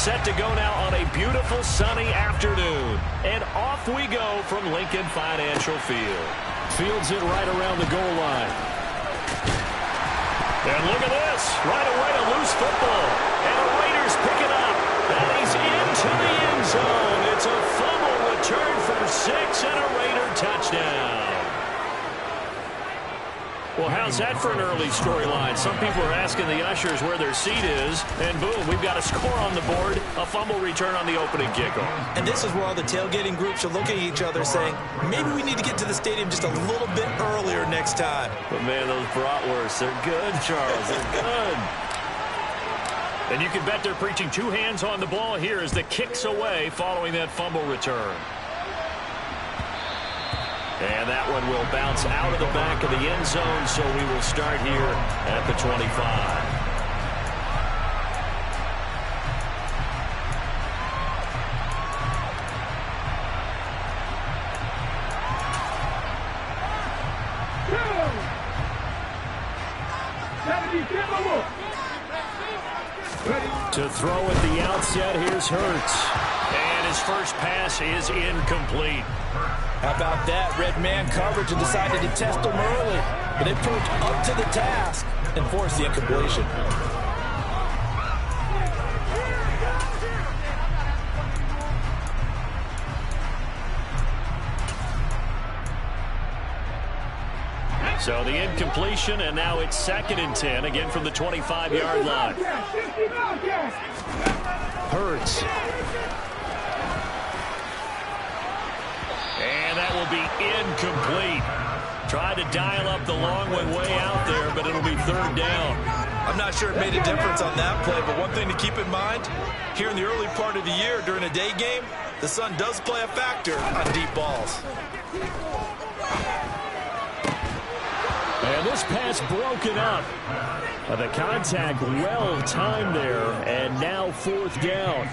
set to go now on a beautiful sunny afternoon. And off we go from Lincoln Financial Field. Fields it right around the goal line. And look at this. Right away, a loose football. And the Raiders pick it up. And he's into the end zone. It's a fumble return for 6 and a Raider touchdown. Well, how's that for an early storyline? Some people are asking the ushers where their seat is, and boom, we've got a score on the board, a fumble return on the opening kickoff. And this is where all the tailgating groups are looking at each other saying, maybe we need to get to the stadium just a little bit earlier next time. But, man, those bratwursts, they're good, Charles. They're good. And you can bet they're preaching two hands on the ball here as the kick's away following that fumble return. And that one will bounce out of the back of the end zone, so we will start here at the 25. To throw at the outset, here's Hurts. And his first pass is incomplete. How about that? Red man coverage and decided to test him early. But they proved up to the task and forced the incompletion. So the incompletion, and now it's 2nd and 10, again from the 25-yard line. Hurts. And that will be incomplete. Tried to dial up the long one way out there, but it'll be 3rd down. I'm not sure it made a difference on that play, but one thing to keep in mind, here in the early part of the year during a day game, the sun does play a factor on deep balls. And this pass broken up. The contact well timed there, and now 4th down.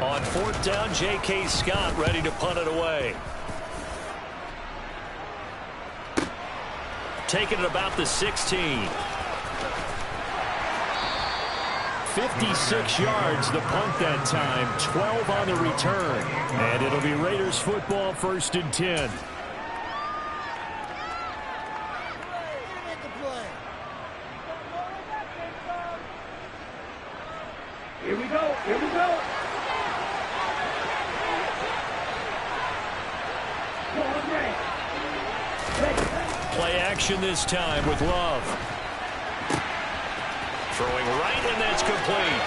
On 4th down, J.K. Scott ready to punt it away. Taking it about the 16. 56 yards the punt that time, 12 on the return. And it'll be Raiders football, 1st and 10. Here we go. Here we go. Play action this time with Love. Throwing right, and that's complete.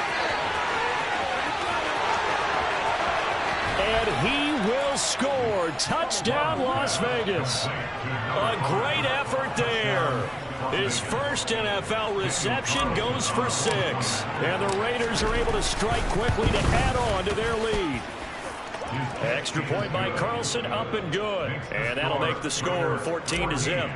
And he will score. Touchdown, Las Vegas. A great effort there. His first NFL reception goes for 6. And the Raiders are able to strike quickly to add on to their lead. Extra point by Carlson, up and good. And that'll make the score 14-0.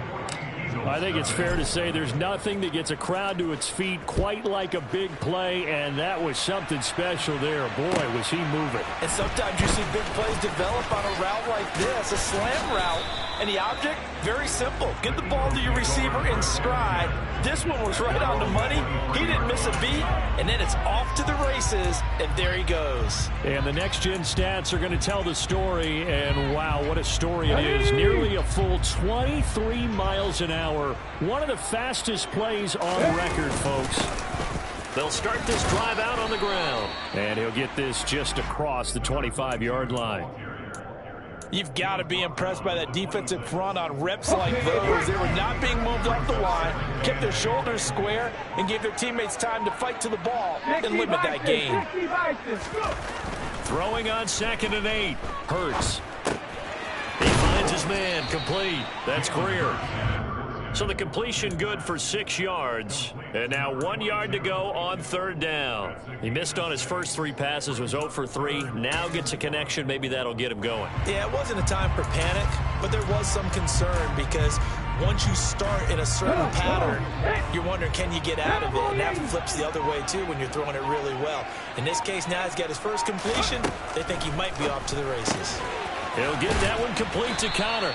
I think it's fair to say there's nothing that gets a crowd to its feet quite like a big play, and that was something special there. Boy, was he moving. And sometimes you see big plays develop on a route like this, a slant route, and the object, very simple. Get the ball to your receiver in stride. This one was right on the money. He didn't miss a beat, and then it's off to the races, and there he goes. And the next-gen stats are going to tell the story, and wow, what a story it is. Nearly a full 23 miles an hour. One of the fastest plays on record, folks. They'll start this drive out on the ground. And he'll get this just across the 25-yard line. You've got to be impressed by that defensive front on reps like those. They were not being moved off the line, kept their shoulders square, and gave their teammates time to fight to the ball and limit that gain. Throwing on 2nd and 8. Hurts. He finds his man, complete. That's Greer. So the completion good for 6 yards. And now 1 yard to go on 3rd down. He missed on his first 3 passes, was 0 for 3. Now gets a connection. Maybe that'll get him going. Yeah, it wasn't a time for panic, but there was some concern because once you start in a certain pattern, you're wondering, can you get out of it? And that flips the other way, too, when you're throwing it really well. In this case, now he's got his first completion. They think he might be off to the races. He'll get that one complete to Connor.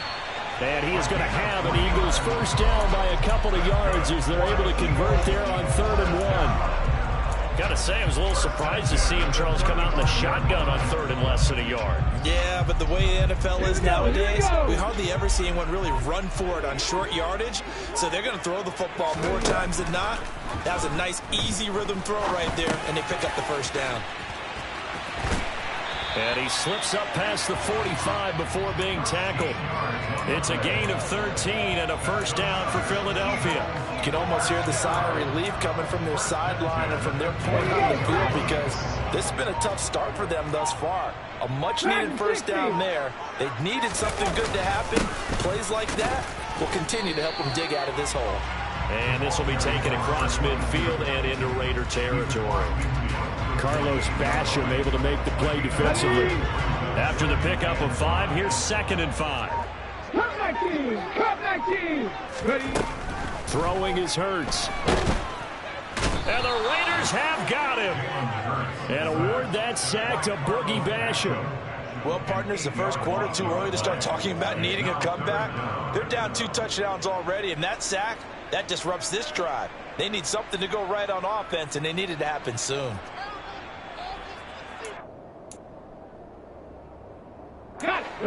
And he is going to have an Eagles first down by a couple of yards as they're able to convert there on 3rd and 1. Got got to say, I was a little surprised to see him, Charles, come out in the shotgun on third and less than a yard. Yeah, but the way the NFL is nowadays, we hardly ever see anyone really run for it on short yardage. So they're going to throw the football more times than not. That was a nice, easy rhythm throw right there, and they pick up the first down. And he slips up past the 45 before being tackled. It's a gain of 13 and a first down for Philadelphia. You can almost hear the sigh of relief coming from their sideline and from their point on the field, because this has been a tough start for them thus far. A much-needed first down there. They needed something good to happen. Plays like that will continue to help them dig out of this hole. And this will be taken across midfield and into Raider territory. Carlos Basham able to make the play defensively. After the pickup of 5, here's 2nd and 5. Cut 19! Cut 19! Ready? Throwing is Hurts. And the Raiders have got him. And award that sack to Boogie Basham. Well, partners, the first quarter, too early to start talking about needing a comeback. They're down 2 touchdowns already, and that sack, that disrupts this drive. They need something to go right on offense, and they need it to happen soon.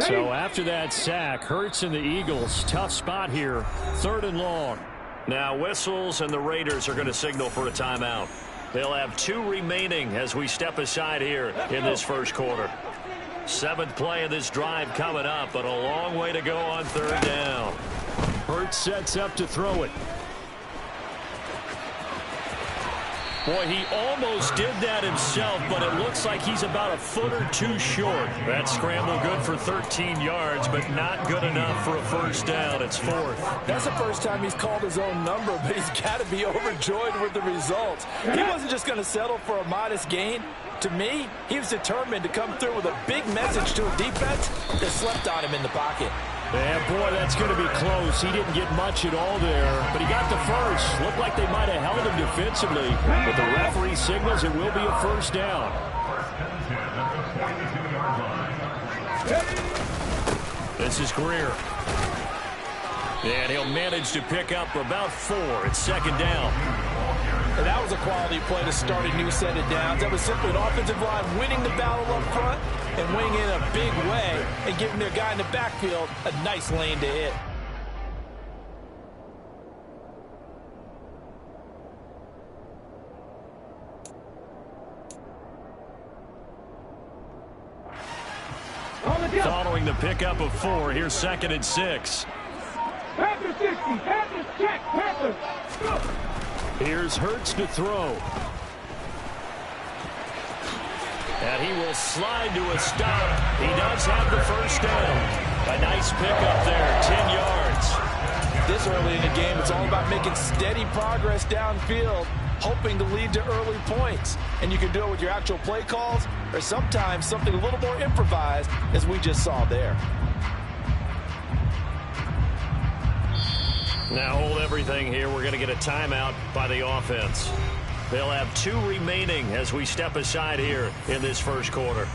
So after that sack, Hurts and the Eagles, tough spot here, 3rd and long. Now whistles, and the Raiders are going to signal for a timeout. They'll have 2 remaining as we step aside here in this first quarter. 7th play of this drive coming up, but a long way to go on 3rd down. Hurts sets up to throw it. Boy, he almost did that himself, but it looks like he's about a foot or 2 short. That scramble good for 13 yards, but not good enough for a first down. It's 4th. That's the first time he's called his own number, but he's got to be overjoyed with the results. He wasn't just going to settle for a modest gain. To me, he was determined to come through with a big message to a defense that slept on him in the pocket. Yeah, boy, that's going to be close. He didn't get much at all there, but he got the first. Looked like they might have held him defensively, but the referee signals it will be a first down. This is Greer. And he'll manage to pick up about 4. It's 2nd down. And that was a quality play to start a new set of downs. That was simply an offensive line winning the battle up front and winning in a big way and giving their guy in the backfield a nice lane to hit. Following the pickup of 4, here's 2nd and 6. Panthers 60! Panthers check! Panthers! Go! Here's Hurts to throw. And he will slide to a stop. He does have the first down. A nice pickup there, 10 yards. This early in the game, it's all about making steady progress downfield, hoping to lead to early points. And you can do it with your actual play calls, or sometimes something a little more improvised, as we just saw there. Now hold everything here. We're going to get a timeout by the offense. They'll have 2 remaining as we step aside here in this first quarter.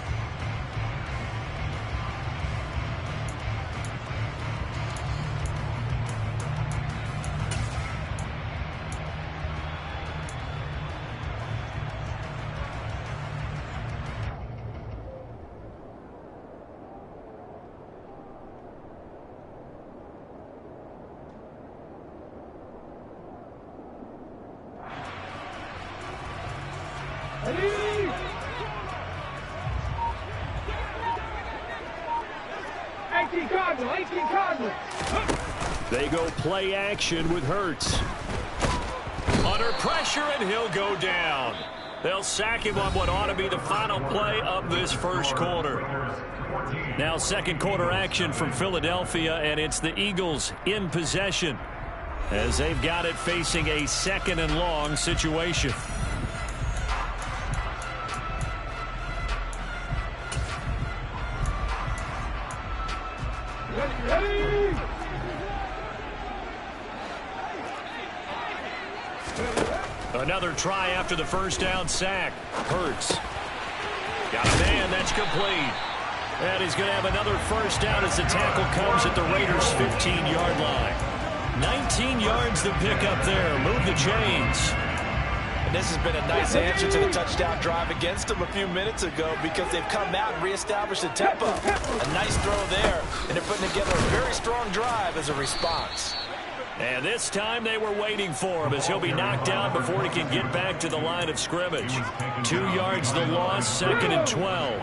They go play action with Hurts. Under pressure, and he'll go down. They'll sack him on what ought to be the final play of this first quarter. Now second quarter action from Philadelphia, and it's the Eagles in possession as they've got it facing a 2nd and long situation. Ready! Another try after the first down sack. Hurts. Got a man, that's complete. And he's going to have another first down as the tackle comes at the Raiders' 15-yard line. 19 yards to pick up there. Move the chains. And this has been a nice answer to the touchdown drive against them a few minutes ago because they've come out and reestablished the tempo. A nice throw there, and they're putting together a very strong drive as a response. And this time they were waiting for him as he'll be knocked down before he can get back to the line of scrimmage. 2 yards the loss, 2nd and 12.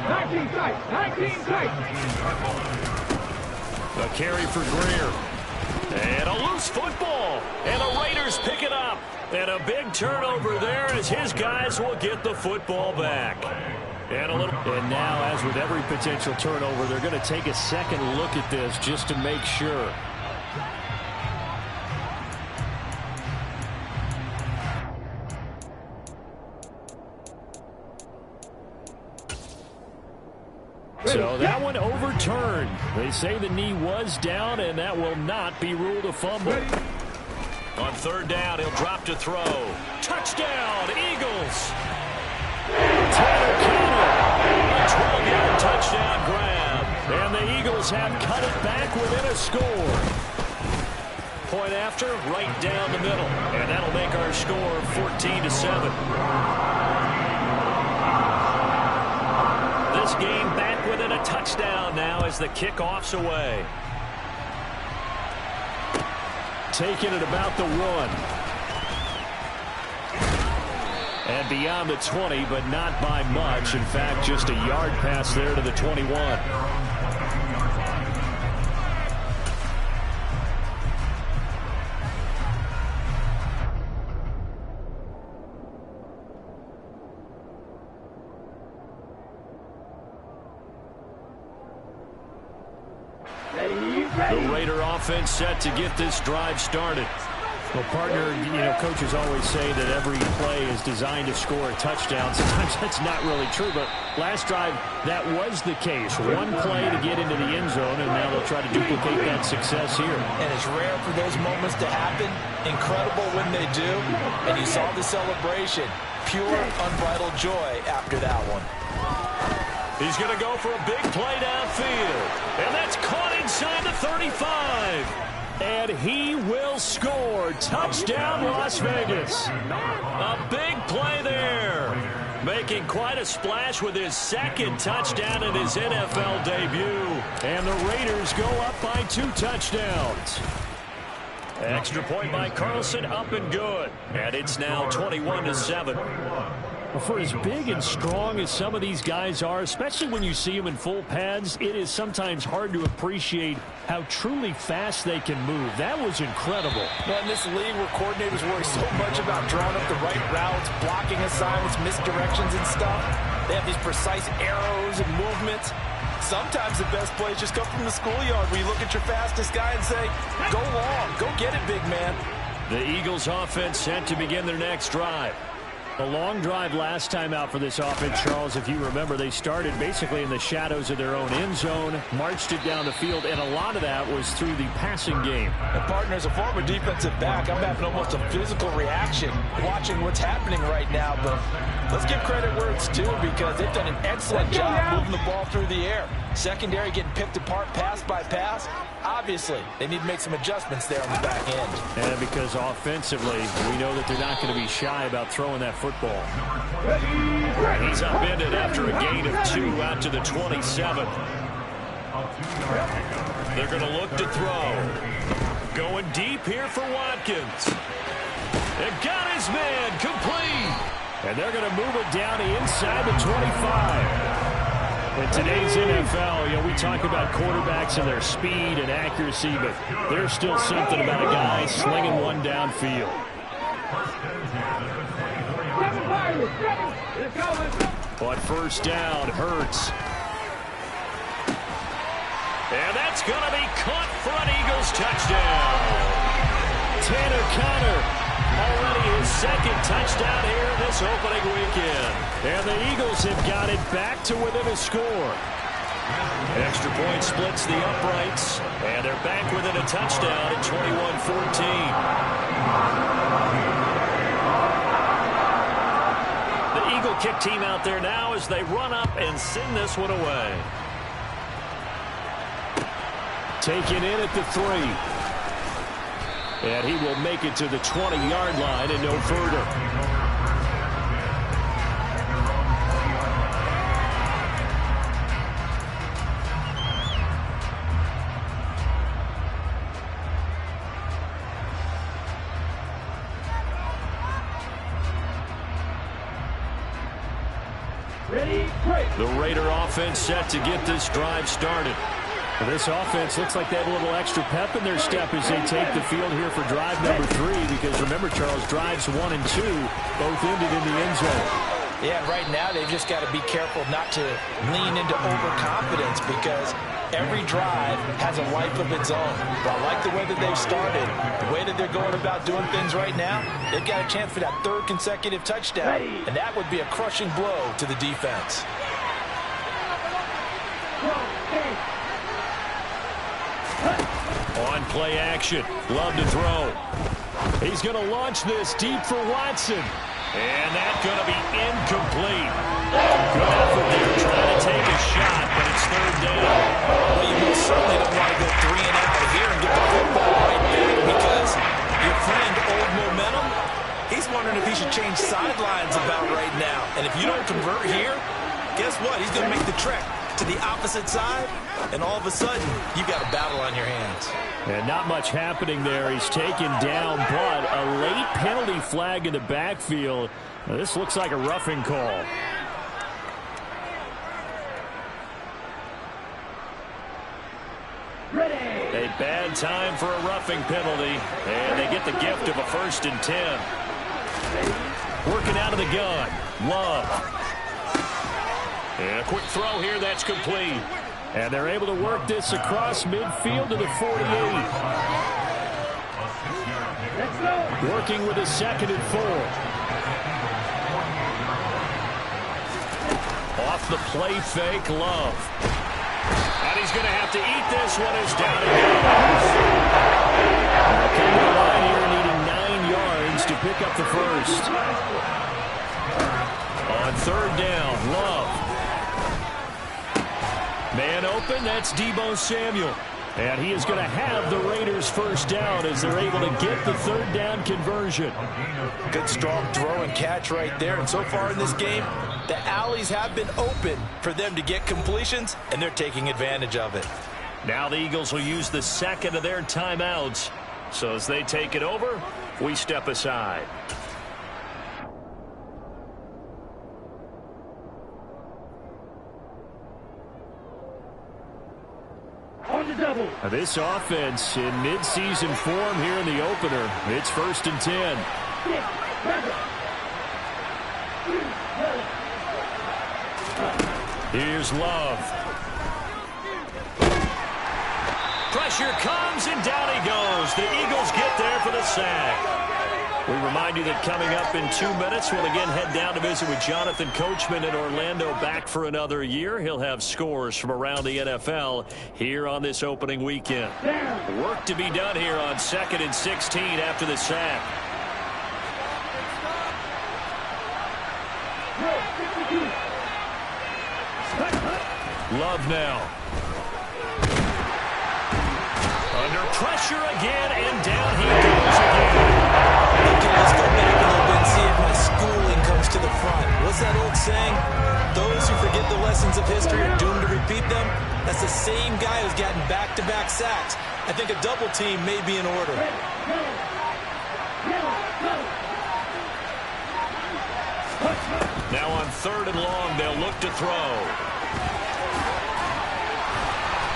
19 tight, 19 tight. A carry for Greer. And a loose football. And the Raiders pick it up. And a big turnover there as his guys will get the football back. And now, as with every potential turnover, they're going to take a second look at this just to make sure. So that one overturned. They say the knee was down, and that will not be ruled a fumble. On 3rd down, he'll drop to throw. Touchdown, Eagles! Tanner Connor, a 12-yard touchdown grab. And the Eagles have cut it back within a score. Point after, right down the middle. And that'll make our score 14-7. This game back within a touchdown now as the kickoff's away. Taking it about the 1. And beyond the 20, but not by much. In fact, just a yard pass there to the 21. The Raider offense set to get this drive started. Well, partner, coaches always say that every play is designed to score a touchdown. Sometimes that's not really true, but last drive, that was the case. One play to get into the end zone, and now they'll try to duplicate that success here. And it's rare for those moments to happen. Incredible when they do. And you saw the celebration. Pure, unbridled joy after that one. He's going to go for a big play downfield. And that's caught inside the 35. And he will score. Touchdown, Las Vegas. A big play there. Making quite a splash with his 2nd touchdown in his NFL debut. And the Raiders go up by 2 touchdowns. Extra point by Carlson, up and good. And it's now 21-7. For as big and strong as some of these guys are, especially when you see them in full pads, it is sometimes hard to appreciate how truly fast they can move. That was incredible. Well, in this league where coordinators worry so much about drawing up the right routes, blocking assignments, misdirections and stuff, they have these precise arrows and movements. Sometimes the best plays just come from the schoolyard where you look at your fastest guy and say, go long, go get it, big man. The Eagles offense set to begin their next drive. A long drive last time out for this offense, Charles. If you remember, they started basically in the shadows of their own end zone, marched it down the field, and a lot of that was through the passing game. And partner, as a former defensive back, I'm having almost a physical reaction watching what's happening right now. But let's give credit where it's due because they've done an excellent job moving the ball through the air. Secondary getting picked apart pass by pass. Obviously, they need to make some adjustments there on the back end. And because offensively, we know that they're not going to be shy about throwing that football. He's upended after a gain of 2 out to the 27. They're going to look to throw. Going deep here for Watkins. And got his man complete. And they're going to move it down inside the 25. In today's NFL, we talk about quarterbacks and their speed and accuracy, but there's still something about a guy slinging one downfield. On 1st down, Hurts. And that's going to be caught for an Eagles touchdown. Tanner Connor. Already his 2nd touchdown here this opening weekend. And the Eagles have got it back to within a score. Extra point splits the uprights. And they're back within a touchdown at 21-14. The Eagle kick team out there now as they run up and send this one away. Taken in at the 3. And he will make it to the 20-yard line and no further. The Raider offense set to get this drive started. Well, this offense looks like they have a little extra pep in their step as they take the field here for drive number 3, because remember, Charles, drives 1 and 2 both ended in the end zone. Yeah, right now they've just got to be careful not to lean into overconfidence, because every drive has a life of its own. But I like the way that they've started, the way that they're going about doing things right now. They've got a chance for that 3rd consecutive touchdown, and that would be a crushing blow to the defense. On play action, Love to throw. He's going to launch this deep for Watson. And that's going to be incomplete. Good effort there trying to take a shot, but it's 3rd down. Well, you most certainly don't want to go 3 and out here and get the football right back, because your friend, Old Momentum, he's wondering if he should change sidelines about right now. And if you don't convert here, guess what? He's going to make the trek to the opposite side, and all of a sudden, you've got a battle on your hands. And not much happening there. He's taken down, but a late penalty flag in the backfield. Now, this looks like a roughing call. A bad time for a roughing penalty, and they get the gift of a 1st and 10. Working out of the gun, Love. And a quick throw here, that's complete. And they're able to work this across midfield to the 48. Working with a 2nd and 4. Off the play fake, Love. And he's going to have to eat this one as down he goes. Coming to the line here, needing 9 yards to pick up the 1st. On 3rd down, Love. Man open, that's Deebo Samuel. And he is going to have the Raiders' 1st down as they're able to get the 3rd down conversion. Good strong throw and catch right there. And so far in this game, the alleys have been open for them to get completions, and they're taking advantage of it. Now the Eagles will use the 2nd of their timeouts. So as they take it over, we step aside. This offense in midseason form here in the opener. It's 1st and 10. Here's Love. Pressure comes, and down he goes. The Eagles get there for the sack. We remind you that coming up in 2 minutes, we'll again head down to visit with Jonathan Coachman in Orlando, back for another year. He'll have scores from around the NFL here on this opening weekend. Work to be done here on 2nd and 16 after the sack. Love now. Under pressure again, and down he goes again. Okay, let's go back a little bit and see if my schooling comes to the front. What's that old saying? Those who forget the lessons of history are doomed to repeat them. That's the same guy who's gotten back-to-back sacks. I think a double team may be in order. Now on 3rd and long, they'll look to throw.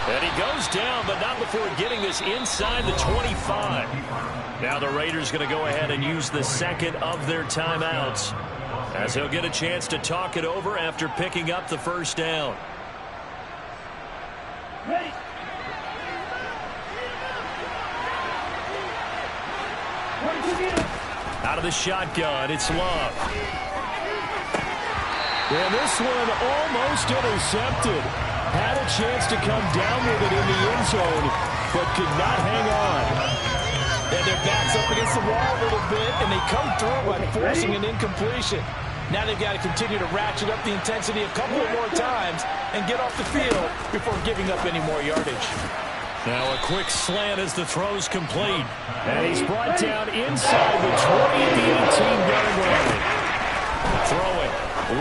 And he goes down, but not before getting this inside the 25. Now the Raiders going to go ahead and use the 2nd of their timeouts, as he'll get a chance to talk it over after picking up the 1st down. Ready. Out of the shotgun, it's Love. And this one almost intercepted. Had a chance to come down with it in the end zone, but could not hang on. And their backs up against the wall a little bit, and they come through by forcing an incompletion. Now they've got to continue to ratchet up the intensity a couple of more times and get off the field before giving up any more yardage. Now a quick slant as the throw's complete. And he's brought down inside the 20 at the 18-yard line. Throwing.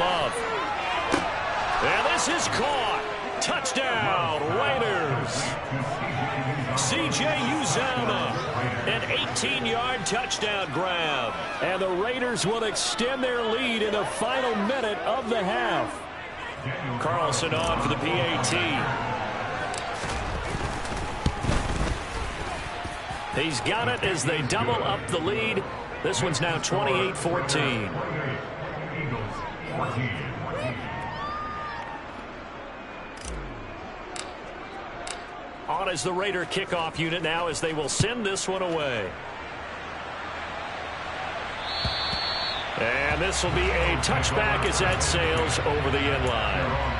Love. And this is caught. Touchdown, Raiders. C.J. Uzomah, an 18-yard touchdown grab. And the Raiders will extend their lead in the final minute of the half. Carlson on for the PAT. He's got it as they double up the lead. This one's now 28-14. On as the Raider kickoff unit now as they will send this one away. And this will be a touchback as that sails over the end line.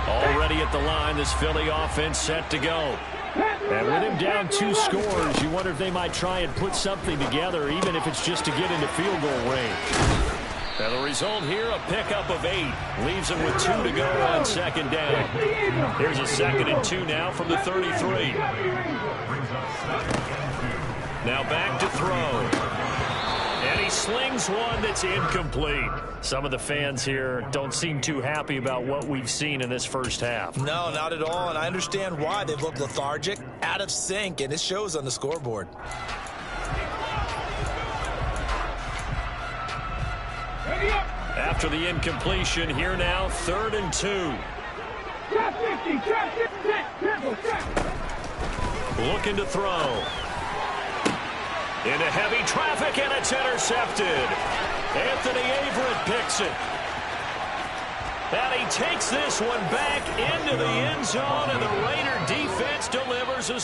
Already at the line, this Philly offense set to go. And with him down 2 scores, you wonder if they might try and put something together, even if it's just to get into field goal range. And the result here, a pickup of 8. Leaves them with 2 to go on second down. Here's a 2nd and 2 now from the 33. Now back to throw. And he slings one that's incomplete. Some of the fans here don't seem too happy about what we've seen in this first half. No, not at all, and I understand why. They've looked lethargic, out of sync, and it shows on the scoreboard. After the incompletion, here now, 3rd and 2. Looking to throw. Into heavy traffic, and it's intercepted. Anthony Averett picks it. And he takes this one back into the end zone, and the Raider defense delivers a...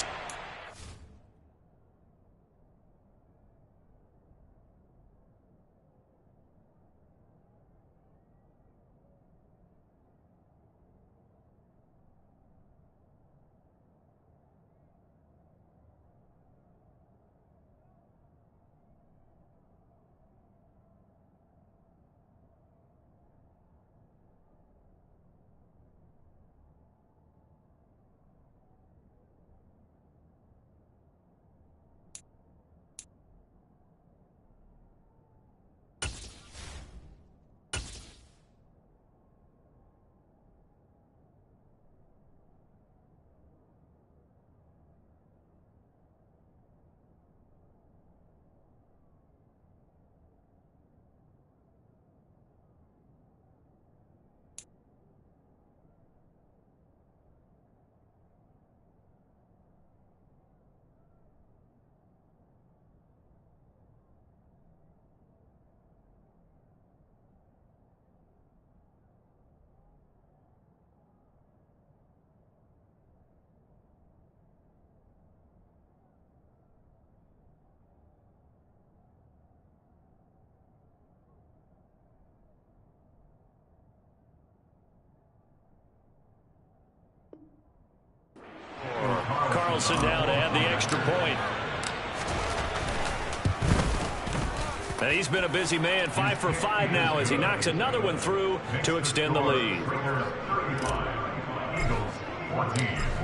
Carlson down to add the extra point. And he's been a busy man, 5 for 5 now as he knocks another one through to extend the lead.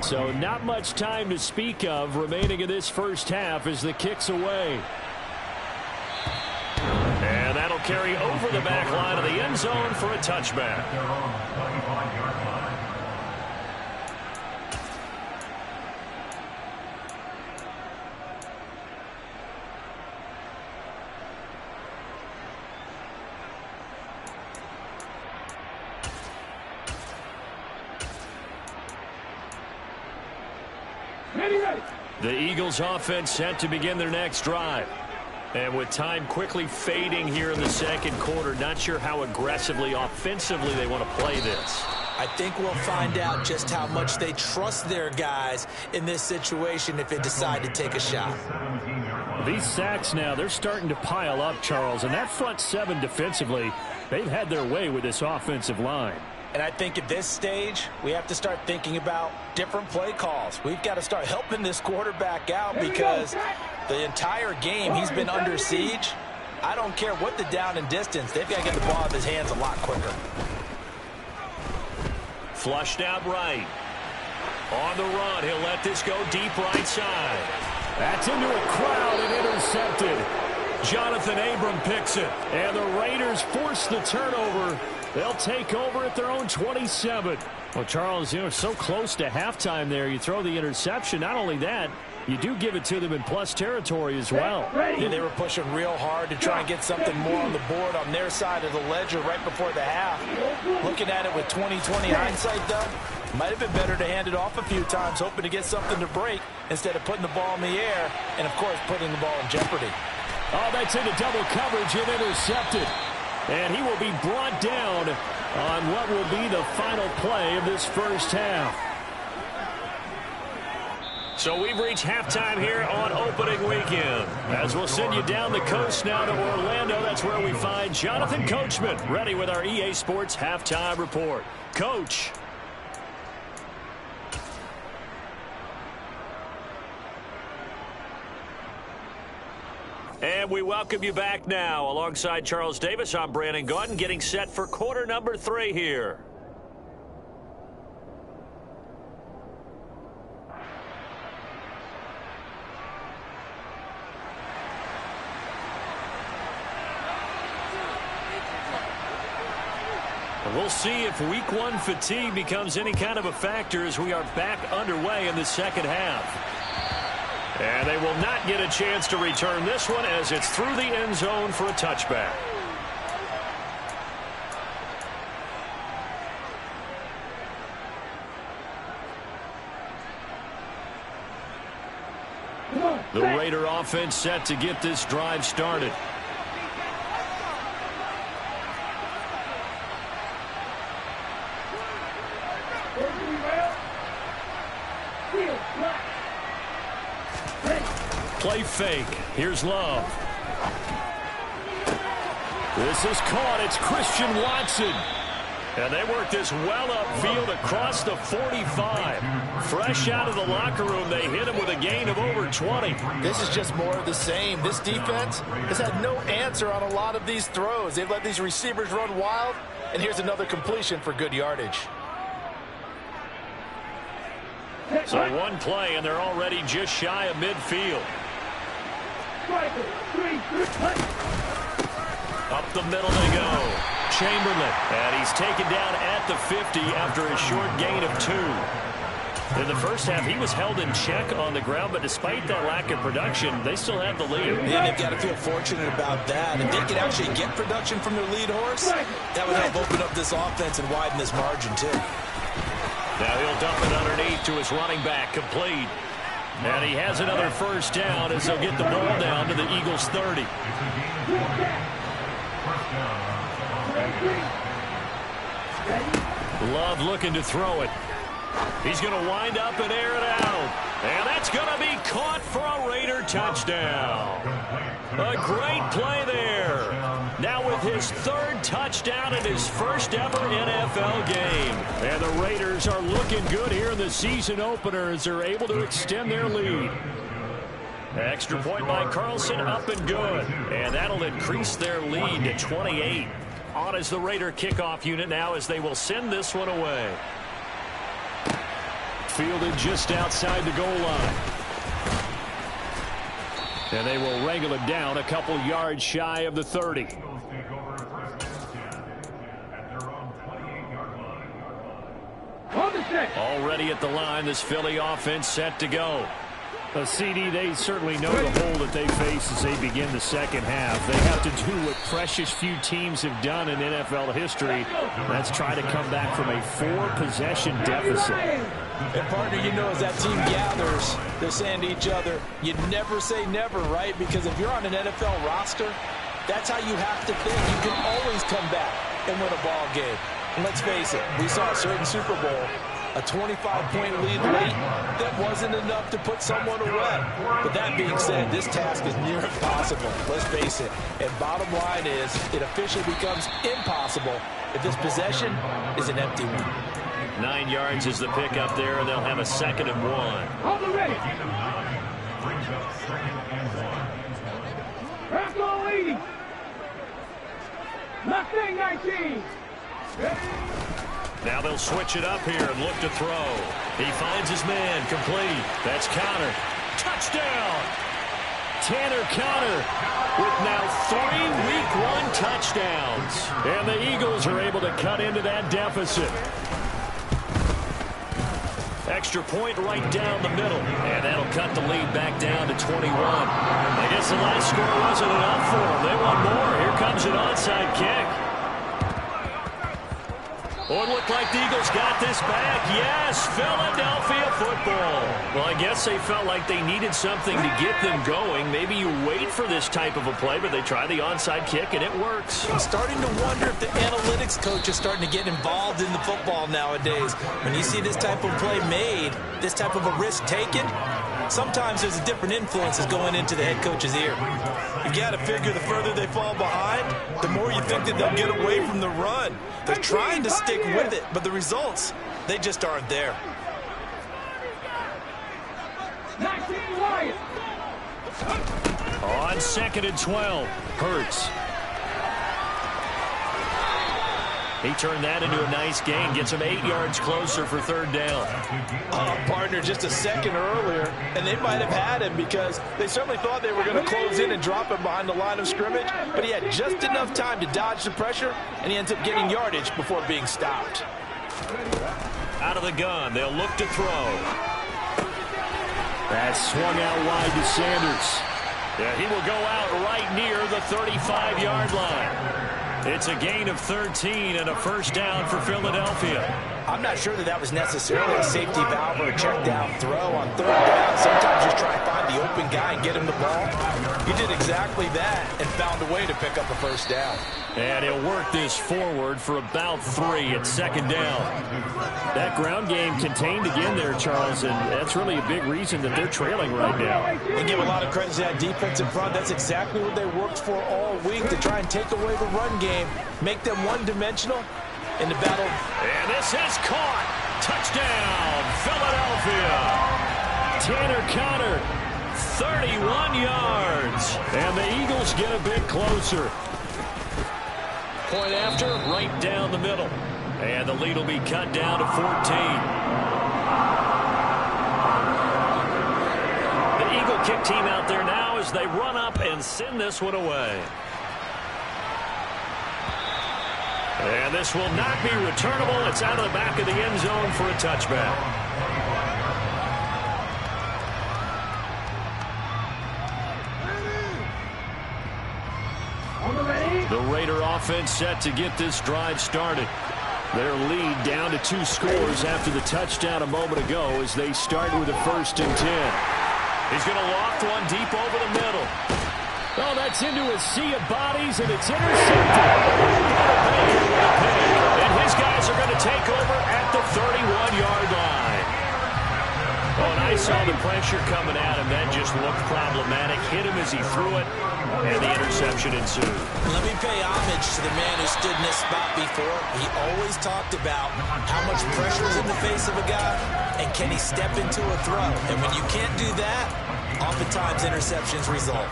So not much time to speak of remaining in this first half as the kick's away. And that'll carry over the back line of the end zone for a touchback. The Eagles offense set to begin their next drive. And with time quickly fading here in the second quarter, not sure how aggressively, offensively they want to play this. I think we'll find out just how much they trust their guys in this situation if they decide to take a shot. These sacks now, they're starting to pile up, Charles. And that front 7 defensively, they've had their way with this offensive line. And I think at this stage, we have to start thinking about different play calls. We've got to start helping this quarterback out because the entire game he's been under siege. I don't care what the down and distance. They've got to get the ball out of his hands a lot quicker. Flushed out right. On the run, he'll let this go deep right side. That's into a crowd and intercepted. Jonathan Abram picks it. And the Raiders force the turnover. They'll take over at their own 27. Well, Charles, so close to halftime there. You throw the interception. Not only that, you do give it to them in plus territory as well. Yeah, they were pushing real hard to try and get something more on the board on their side of the ledger right before the half. Looking at it with 20/20 hindsight, though, might have been better to hand it off a few times, hoping to get something to break instead of putting the ball in the air and, of course, putting the ball in jeopardy. Oh, that's into double coverage and intercepted. And he will be brought down on what will be the final play of this first half. So we've reached halftime here on opening weekend. As we'll send you down the coast now to Orlando, that's where we find Jonathan Coachman, ready with our EA Sports Halftime Report. Coach. And we welcome you back now. Alongside Charles Davis, I'm Brandon Gaudin, getting set for quarter number 3 here. We'll see if week 1 fatigue becomes any kind of a factor as we are back underway in the second half. And they will not get a chance to return this one as it's through the end zone for a touchback. The Raider offense set to get this drive started. Play fake. Here's Love. This is caught. It's Christian Watson. And they work this well upfield across the 45. Fresh out of the locker room, they hit him with a gain of over 20. This is just more of the same. This defense has had no answer on a lot of these throws. They've let these receivers run wild. And here's another completion for good yardage. So one play, and they're already just shy of midfield. Up the middle they go. Chamberlain. And he's taken down at the 50 after a short gain of 2. In the first half, he was held in check on the ground, but despite that lack of production, they still have the lead. Yeah, they've got to feel fortunate about that. If they can actually get production from their lead horse, that would help open up this offense and widen this margin, too. Now he'll dump it underneath to his running back, complete. And he has another first down as they'll get the ball down to the Eagles' 30. Love looking to throw it. He's going to wind up and air it out. And that's going to be caught for a Raider touchdown. A great play there. Now with his 3rd touchdown in his first ever NFL game. And the Raiders are looking good here in the season opener as they're able to extend their lead. Extra point by Carlson, up and good. And that'll increase their lead to 28. On is the Raider kickoff unit now as they will send this one away. Fielded just outside the goal line. And they will wrangle it down a couple yards shy of the 30. Already at the line, this Philly offense set to go. CD, they certainly know the hole that they face as they begin the second half. They have to do what precious few teams have done in NFL history. That's try to come back from a 4-possession deficit. And partner, as that team gathers, they're saying to each other, you never say never, right? Because if you're on an NFL roster, that's how you have to think. You can always come back and win a ball game. And let's face it, we saw a certain Super Bowl A 25-point lead late, that wasn't enough to put someone away. But that being said, this task is near impossible. Let's face it. And bottom line is, it officially becomes impossible if this possession is an empty one. 9 yards is the pickup there, and they'll have a 2nd and 1. Hold it ready. Bronco 80. Mustang 19. Now they'll switch it up here and look to throw. He finds his man, complete. That's Connor. Touchdown! Tanner Connor with now 3 Week 1 touchdowns. And the Eagles are able to cut into that deficit. Extra point right down the middle. And that'll cut the lead back down to 21. I guess the last score wasn't enough for them. They want more. Here comes an onside kick. Oh, it looked like the Eagles got this back. Yes, Philadelphia football. Well, I guess they felt like they needed something to get them going. Maybe you wait for this type of a play, but they try the onside kick, and it works. I'm starting to wonder if the analytics coach is starting to get involved in the football nowadays. When you see this type of play made, this type of a risk taken, sometimes there's different influences going into the head coach's ear. You got to figure the further they fall behind, the more you think that they'll get away from the run. They're trying to stick with it, but the results, they just aren't there. 19 Wyatt. On 2nd and 12, Hurts. He turned that into a nice gain, gets him 8 yards closer for 3rd down. Partner, just a second earlier, and they might have had him because they certainly thought they were going to close in and drop him behind the line of scrimmage, but he had just enough time to dodge the pressure, and he ends up getting yardage before being stopped. Out of the gun, they'll look to throw. That swung out wide to Sanders. Yeah, he will go out right near the 35-yard line. It's a gain of 13 and a 1st down for Philadelphia. I'm not sure that was necessarily a safety valve or a check down throw on 3rd down. Sometimes just try and find the open guy and get him the ball. He did exactly that and found a way to pick up a 1st down. And he'll work this forward for about 3 at 2nd down. That ground game contained again there, Charles, and that's really a big reason that they're trailing right now. And give a lot of credit to that defense in front. That's exactly what they worked for all week, to try and take away the run game, make them one-dimensional in the battle. And this is caught. Touchdown, Philadelphia. Tanner Connor, 31 yards. And the Eagles get a bit closer. Point after, right down the middle. And the lead will be cut down to 14. The Eagle kick team out there now as they run up and send this one away. And this will not be returnable. It's out of the back of the end zone for a touchback. The Raider offense set to get this drive started. Their lead down to 2 scores after the touchdown a moment ago as they start with a 1st and 10. He's going to loft one deep over the middle. Oh, that's into a sea of bodies, and it's intercepted. And his guys are going to take over at the 31-yard line. Oh, and I saw the pressure coming at him. That just looked problematic. Hit him as he threw it, and the interception ensued. Let me pay homage to the man who stood in this spot before. He always talked about how much pressure is in the face of a guy, and can he step into a throw. And when you can't do that, oftentimes interceptions result.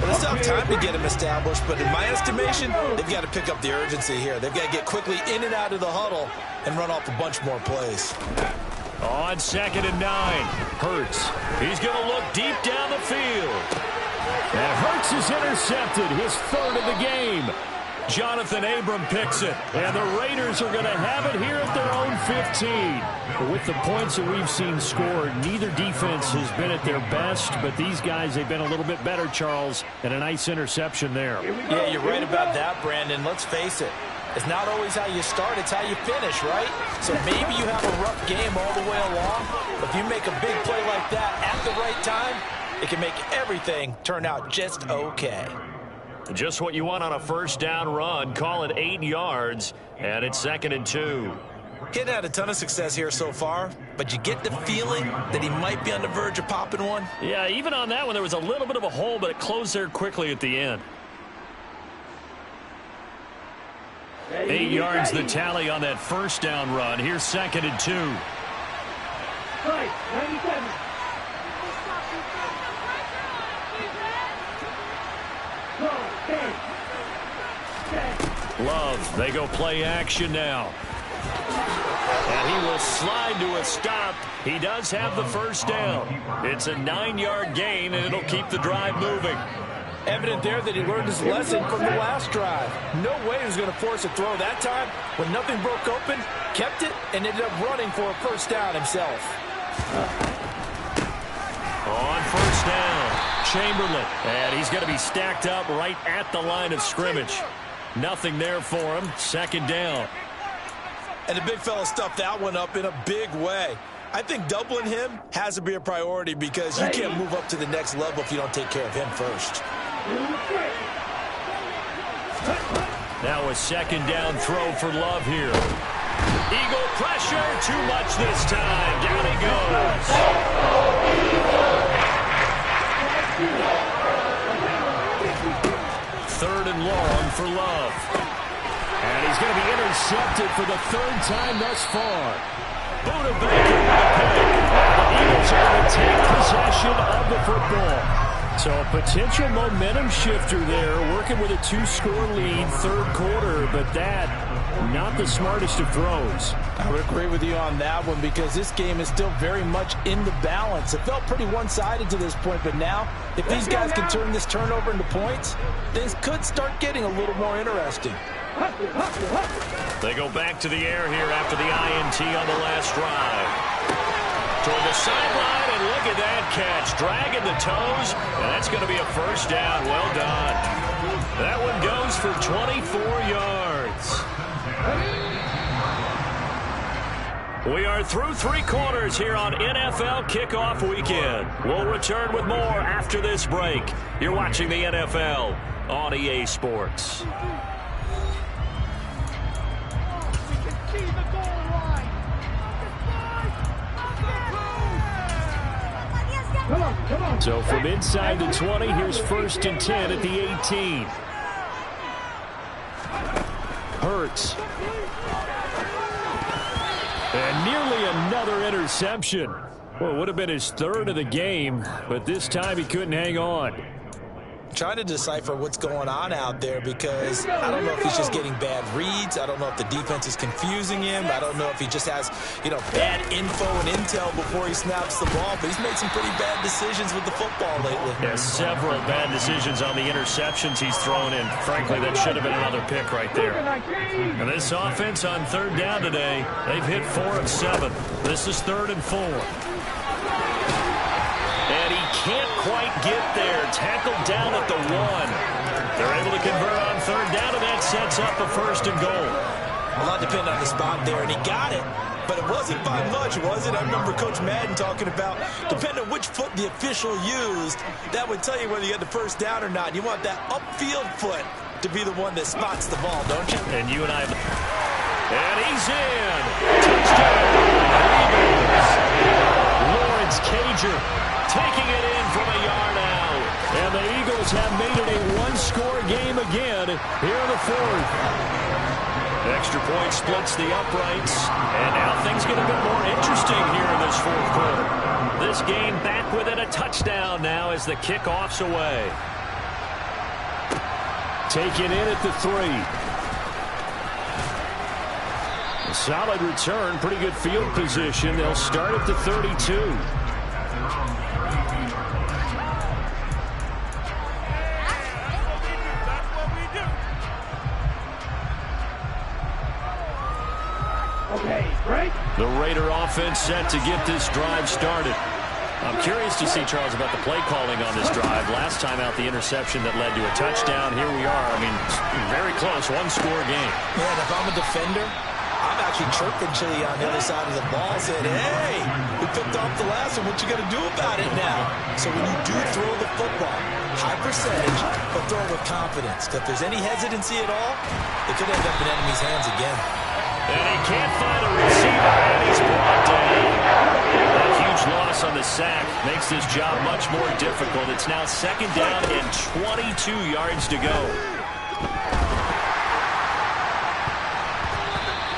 But they still have time to get him established, but in my estimation, they've got to pick up the urgency here. They've got to get quickly in and out of the huddle and run off a bunch more plays. On 2nd and 9, Hurts. He's going to look deep down the field. And Hurts is intercepted, his 3rd of the game. Jonathan Abram picks it, and the Raiders are going to have it here at their own 15. With the points that we've seen scored, neither defense has been at their best, but these guys, they've been a little bit better, Charles, and a nice interception there. Yeah, you're right about that, Brandon. Let's face it. It's not always how you start, it's how you finish, right? So maybe you have a rough game all the way along, but if you make a big play like that at the right time, it can make everything turn out just okay. Just what you want on a 1st down run. Call it 8 yards, and it's 2nd and 2. He hadn't had a ton of success here so far, but you get the feeling that he might be on the verge of popping one. Yeah, even on that one, there was a little bit of a hole, but it closed there quickly at the end. 8 yards the tally on that first down run. Here's 2nd and 2. Right, 97. Love, they go play action now. And he will slide to a stop. He does have the first down. It's a 9-yard gain, and it'll keep the drive moving. Evident there that he learned his lesson from the last drive. No way he was going to force a throw that time. When nothing broke open, kept it, and ended up running for a first down himself. On first down, Chamberlain. And he's going to be stacked up right at the line of scrimmage. Nothing there for him. 2nd down. And the big fella stuffed that one up in a big way. I think doubling him has to be a priority because you can't move up to the next level if you don't take care of him first. Now a 2nd down throw for Love here. Eagle pressure, too much this time. Down he goes. 3rd and long for Love. And he's going to be intercepted for the 3rd time thus far. Buda Baker with a pick. The Eagles are going to take possession of the football. So a potential momentum shifter there, working with a 2-score lead, 3rd quarter, but that, not the smartest of throws. I would agree with you on that one because this game is still very much in the balance. It felt pretty one-sided to this point, but now, if these guys can turn this turnover into points, things could start getting a little more interesting. They go back to the air here after the INT on the last drive. Toward the sideline, and look at that catch. Dragging the toes, and that's going to be a first down. Well done. That one goes for 24 yards. We are through 3 quarters here on NFL Kickoff Weekend. We'll return with more after this break. You're watching the NFL on EA Sports. So from inside the 20, here's 1st and 10 at the 18. Hurts. And nearly another interception. Well, it would have been his 3rd of the game, but this time he couldn't hang on. Trying to decipher what's going on out there because I don't know if he's just getting bad reads. I don't know if the defense is confusing him. I don't know if he just has, bad info and intel before he snaps the ball. But he's made some pretty bad decisions with the football lately. Yeah, several bad decisions on the interceptions he's thrown in. Frankly, that should have been another pick right there. And this offense on 3rd down today, they've hit 4 of 7. This is 3rd and 4. And he can't quite get there. Tackled down at the 1. They're able to convert on 3rd down, and that sets up a 1st and goal. A lot depended on the spot there, and he got it. But it wasn't by much, was it? I remember Coach Madden talking about, depending on which foot the official used, that would tell you whether you had the first down or not. You want that upfield foot to be the one that spots the ball, don't you? And you and I... And he's in. Touchdown. Eagles. Lawrence Cager taking it in from a yard out. And the Eagles have made it a 1-score game again here in the 4th. Extra point splits the uprights. And now things get a bit more interesting here in this 4th quarter. This game back within a touchdown now as the kickoff's away. Taken in at the 3. A solid return, pretty good field position. They'll start at the 32. The Raider offense set to get this drive started. I'm curious to see, Charles, about the play calling on this drive. Last time out, the interception that led to a touchdown. Here we are. I mean, very close, 1-score game. Man, if I'm a defender, I'm actually chirping Chili on the other side of the ball, saying, hey, we picked off the last one. What you going to do about it now? So when you do throw the football, high percentage, but throw it with confidence. If there's any hesitancy at all, it could end up in enemy's hands again. And he can't find a receiver, and he's brought down. A huge loss on the sack makes this job much more difficult. It's now 2nd down and 22 yards to go.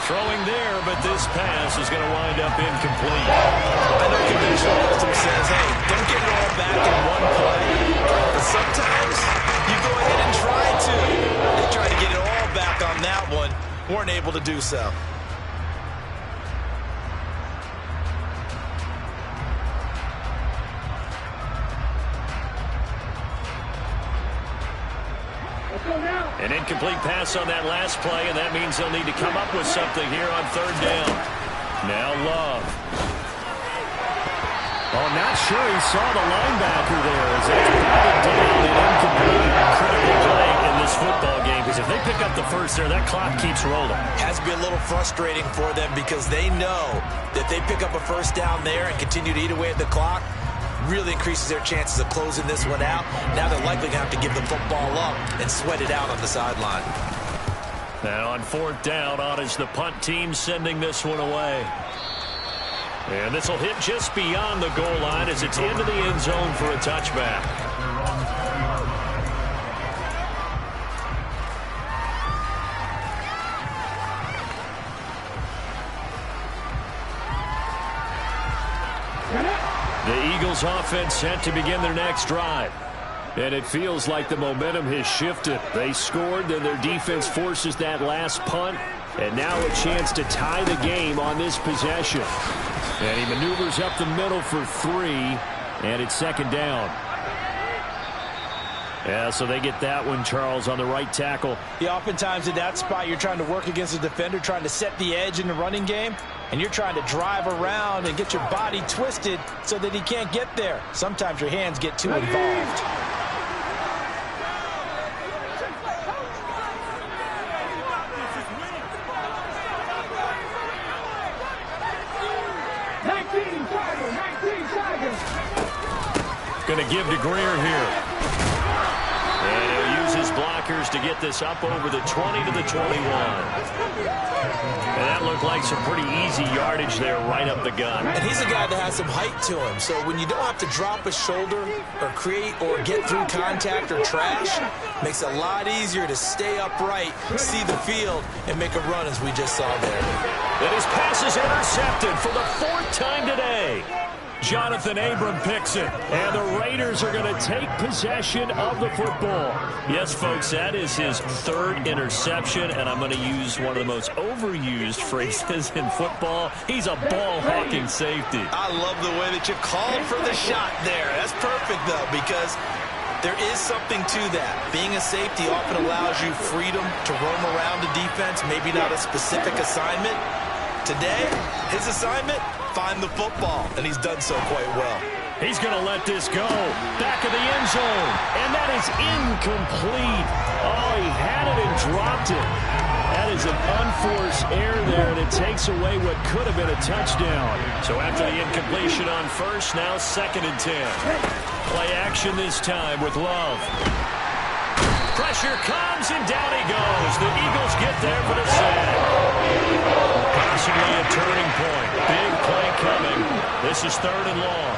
Throwing there, but this pass is going to wind up incomplete. I know conventional wisdom says, hey, don't get it all back in one play. But sometimes you go ahead and try to. They tried to get it all back on that one. Weren't able to do so. An incomplete pass on that last play, and that means they'll need to come up with something here on 3rd down. Now Love. Oh, not sure he saw the linebacker there as that's batted down and incomplete. Critical play in this football game, because if they pick up the first there, that clock keeps rolling. Has to be a little frustrating for them because they know that they pick up a first down there and continue to eat away at the clock, really increases their chances of closing this one out. Now they're likely going to have to give the football up and sweat it out on the sideline. Now on 4th down, on is the punt team sending this one away. And this will hit just beyond the goal line as it's into the end zone for a touchback. The Eagles offense set to begin their next drive. And it feels like the momentum has shifted. They scored, then their defense forces that last punt. And now a chance to tie the game on this possession. And he maneuvers up the middle for 3. And it's 2nd down. Yeah, so they get that one, Charles, on the right tackle. Yeah, oftentimes in that spot, you're trying to work against a defender, trying to set the edge in the running game, and you're trying to drive around and get your body twisted so that he can't get there. Sometimes your hands get too involved. Going to give to Greer here. And he'll use his blockers to get this up over the 20 to the 21. And that looked like some pretty easy yardage there right up the gut. And he's a guy that has some height to him. So when you don't have to drop a shoulder or create or get through contact or trash, makes it a lot easier to stay upright, see the field, and make a run as we just saw there. And his pass is intercepted for the 4th time today. Jonathan Abram picks it, and the Raiders are going to take possession of the football. Yes, folks, that is his 3rd interception, and I'm going to use one of the most overused phrases in football. He's a ball-hawking safety. I love the way that you called for the shot there. That's perfect, though, because there is something to that. Being a safety often allows you freedom to roam around the defense, maybe not a specific assignment. Today, his assignment, find the football, and he's done so quite well. He's going to let this go. Back of the end zone, and that is incomplete. Oh, he had it and dropped it. That is an unforced error there, and it takes away what could have been a touchdown. So after the incompletion on 1st, now 2nd and 10. Play action this time with Love. Pressure comes, and down he goes. The Eagles get there for the sack. Possibly a turning point. Big play coming. This is 3rd and long.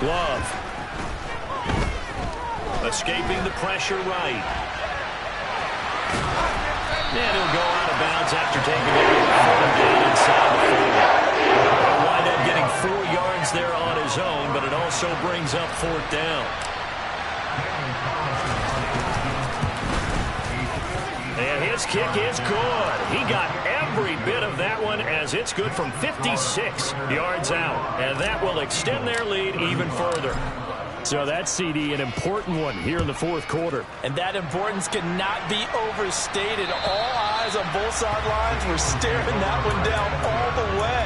Love. Escaping the pressure right. And he'll go out of bounds after taking it down inside the 40. He'll wind up getting 4 yards there on his own, but it also brings up 4th down. And his kick is good. He got every bit of that one as it's good from 56 yards out. And that will extend their lead even further. So that CD, an important one here in the 4th quarter. And that importance cannot be overstated. All eyes on both sidelines were staring that one down all the way.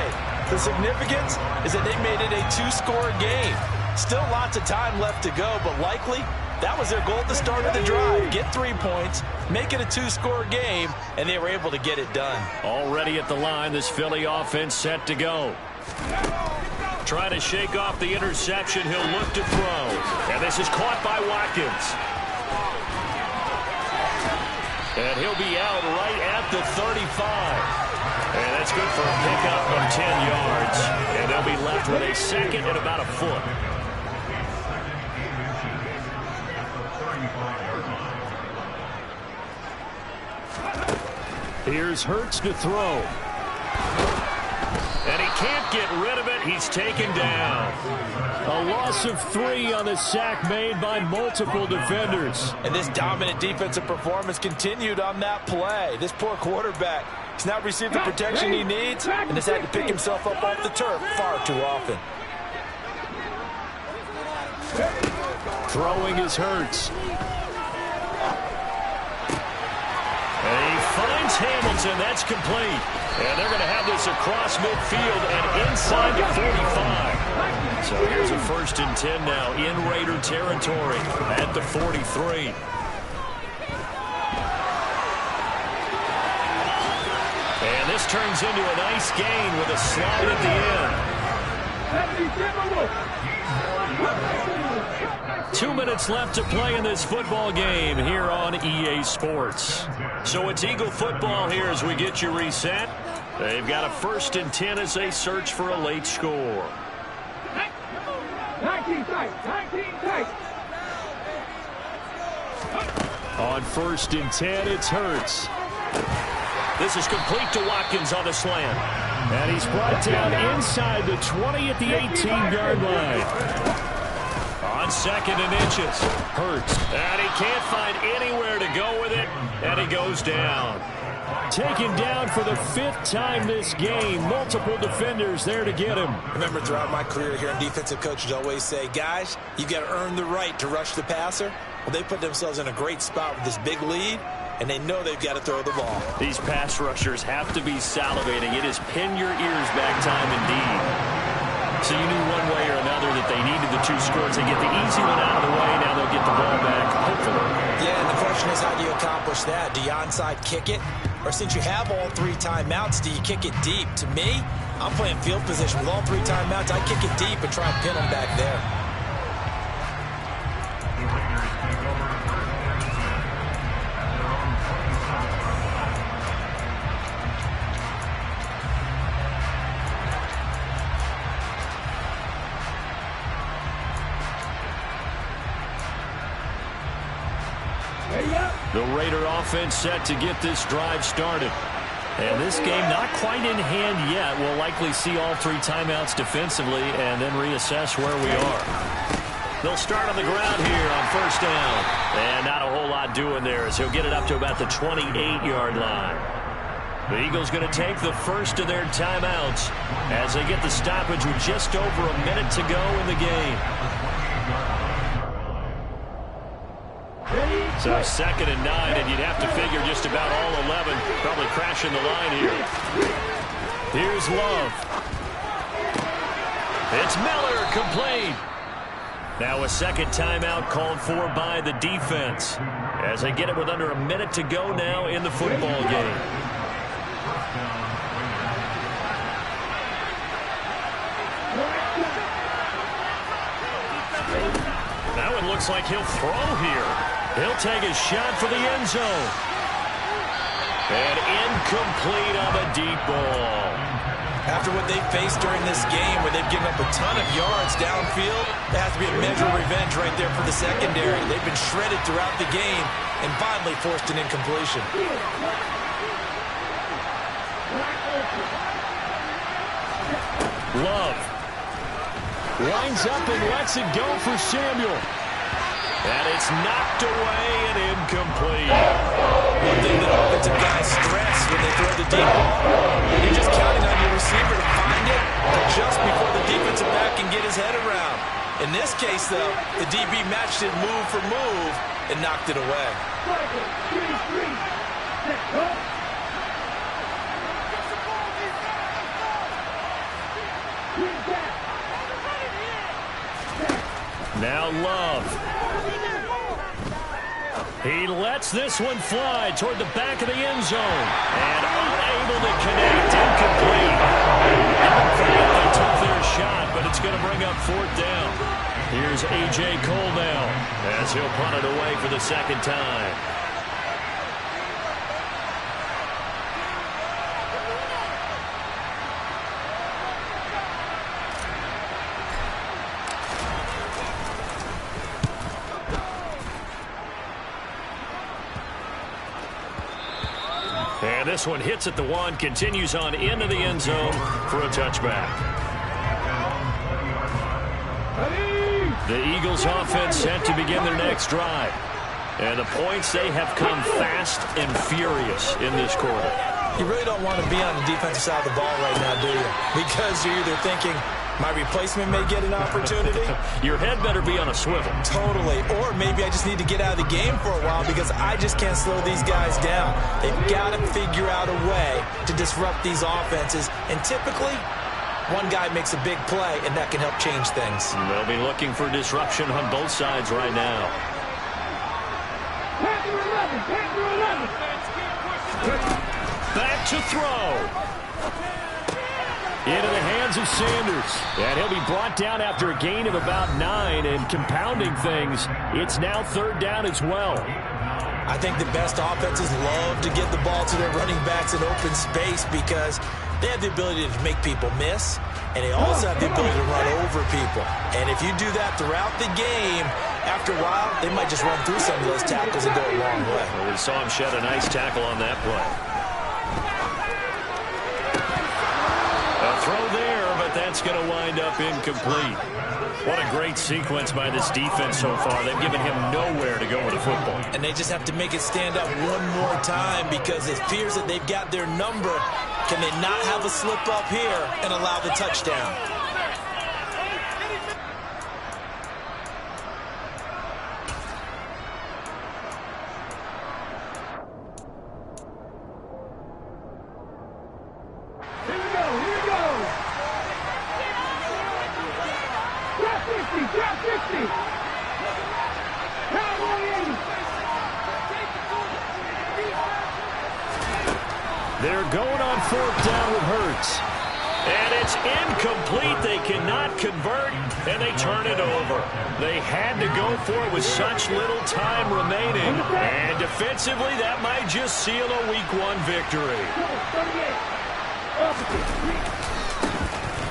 The significance is that they made it a 2-score game. Still lots of time left to go, but likely That was their goal at the start of the drive. Get 3 points, make it a 2-score game, and they were able to get it done. Already at the line, this Philly offense set to go. Trying to shake off the interception. He'll look to throw. And this is caught by Watkins. And he'll be out right at the 35. And that's good for a pickup of 10 yards. And they'll be left with a second and about a foot. Here's Hurts to throw. And he can't get rid of it. He's taken down. A loss of 3 on the sack made by multiple defenders. And this dominant defensive performance continued on that play. This poor quarterback has not received the protection he needs and has had to pick himself up off the turf far too often. Throwing is Hurts. And he finds Hamilton. That's complete. And they're going to have this across midfield and inside the 45. So here's a 1st and 10 now in Raider territory at the 43. And this turns into a nice gain with a slide at the end. 2 minutes left to play in this football game here on EA Sports. So it's Eagle football here as we get you reset. They've got a 1st and 10 as they search for a late score. 19 tight. On 1st and 10, it's Hurts. This is complete to Watkins on the slant. And he's brought down inside the 20 at the 18-yard line. On 2nd and inches. Hurts. And he can't find anywhere to go with it. And he goes down. Taken down for the 5th time this game. Multiple defenders there to get him. Remember, throughout my career here, defensive coaches always say, guys, you've got to earn the right to rush the passer. Well, they put themselves in a great spot with this big lead, and they know they've got to throw the ball. These pass rushers have to be salivating. It is pin your ears back time indeed. So you knew one way or another that they needed the 2 scores. They get the easy one out of the way. Now they'll get the ball back, hopefully. Yeah, and the question is, how do you accomplish that? Do you onside kick it? Or since you have all 3 timeouts, do you kick it deep? To me, I'm playing field position with all 3 timeouts. I kick it deep and try and pin them back there. The Raider offense set to get this drive started. And this game not quite in hand yet. We'll likely see all 3 timeouts defensively and then reassess where we are. They'll start on the ground here on 1st down. And not a whole lot doing there as he'll get it up to about the 28-yard line. The Eagles going to take the first of their timeouts as they get the stoppage with just over a minute to go in the game. So 2nd and 9, and you'd have to figure just about all 11 probably crashing the line here. Here's Love. It's Miller, complete. Now a 2nd timeout called for by the defense as they get it with under a minute to go now in the football game. That one looks like he'll throw here. He'll take a shot for the end zone. And incomplete on the deep ball. After what they faced during this game where they've given up a ton of yards downfield, there has to be a measure of revenge right there for the secondary. They've been shredded throughout the game and finally forced an incompletion. Love winds up and lets it go for Samuel. And it's knocked away and incomplete. One thing that offensive guys stress when they throw the deep ball, you're just counting on your receiver to find it just before the defensive back can get his head around. In this case, though, the DB matched it move for move and knocked it away. Now Love. He lets this one fly toward the back of the end zone. And unable to connect, incomplete. Don't forget they took their shot, but it's going to bring up 4th down. Here's A.J. Cole now as he'll punt it away for the second time. And this one hits at the 1, continues on into the end zone for a touchback. The Eagles offense set to begin their next drive. And the points, they have come fast and furious in this quarter. You really don't want to be on the defensive side of the ball right now, do you? Because you're either thinking, my replacement may get an opportunity. Your head better be on a swivel. Totally. Or maybe I just need to get out of the game for a while because I just can't slow these guys down. They've got to figure out a way to disrupt these offenses. And typically, one guy makes a big play, and that can help change things. They'll be looking for disruption on both sides right now. Back to throw. Into the hands of Sanders. And he'll be brought down after a gain of about 9. And compounding things, it's now 3rd down as well. I think the best offenses love to get the ball to their running backs in open space because they have the ability to make people miss, and they also have the ability to run over people. And if you do that throughout the game, after a while, they might just run through some of those tackles and go a long way. Well, we saw him shed a nice tackle on that play. A throw there, but that's going to wind up incomplete. What a great sequence by this defense so far. They've given him nowhere to go with the football. And they just have to make it stand up one more time because it appears that they've got their number. Can they not have a slip up here and allow the touchdown? They're going on 4th down with Hurts. And it's incomplete. They cannot convert, and they turn it over. They had to go for it with such little time remaining. And defensively, that might just seal a Week 1 victory.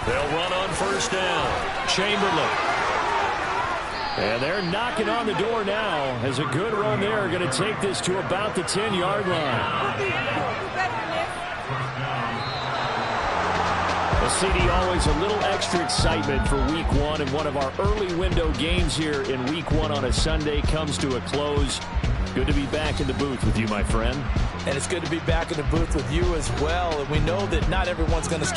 They'll run on 1st down. Chamberlain. And they're knocking on the door now as a good run there going to take this to about the 10-yard line. Well, CD, always a little extra excitement for Week 1, and one of our early window games here in Week 1 on a Sunday comes to a close. Good to be back in the booth with you, my friend. And it's good to be back in the booth with you as well. And we know that not everyone's going to